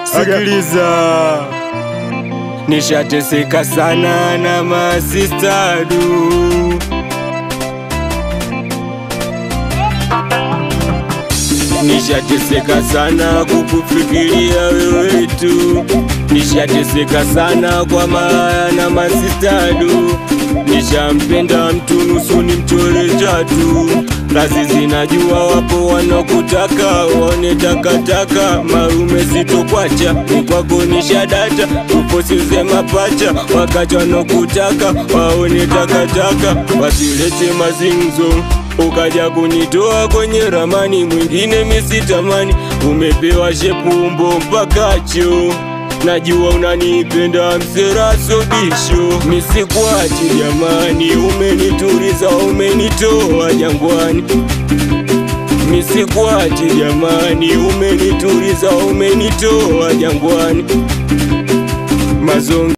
Sikiliza, nishateseka sana na masistadu. Nishateseka sana kukufikiria wewe tu. Nishateseka sana kwa maana masistadu. Nishampenda mtu nusu ni mchore tatu. Kazi zinajua wapo wanakutaka waone takataka. Marume sitokwacha ni kwako nishadata. Uposiuze mapacha wakati wanakutaka waone takataka. Wasilete mazinzo ukaja kunitoa kwenye ramani. Mwingine misitamani, umepewa shepu umbo mpaka choo. Najua unanipenda mseraso bisho. Misikwachi jamani, umenituriza umenitoa jangwani. Misikwachi jamani, umenituriza umenitoa jangwani. Mazongi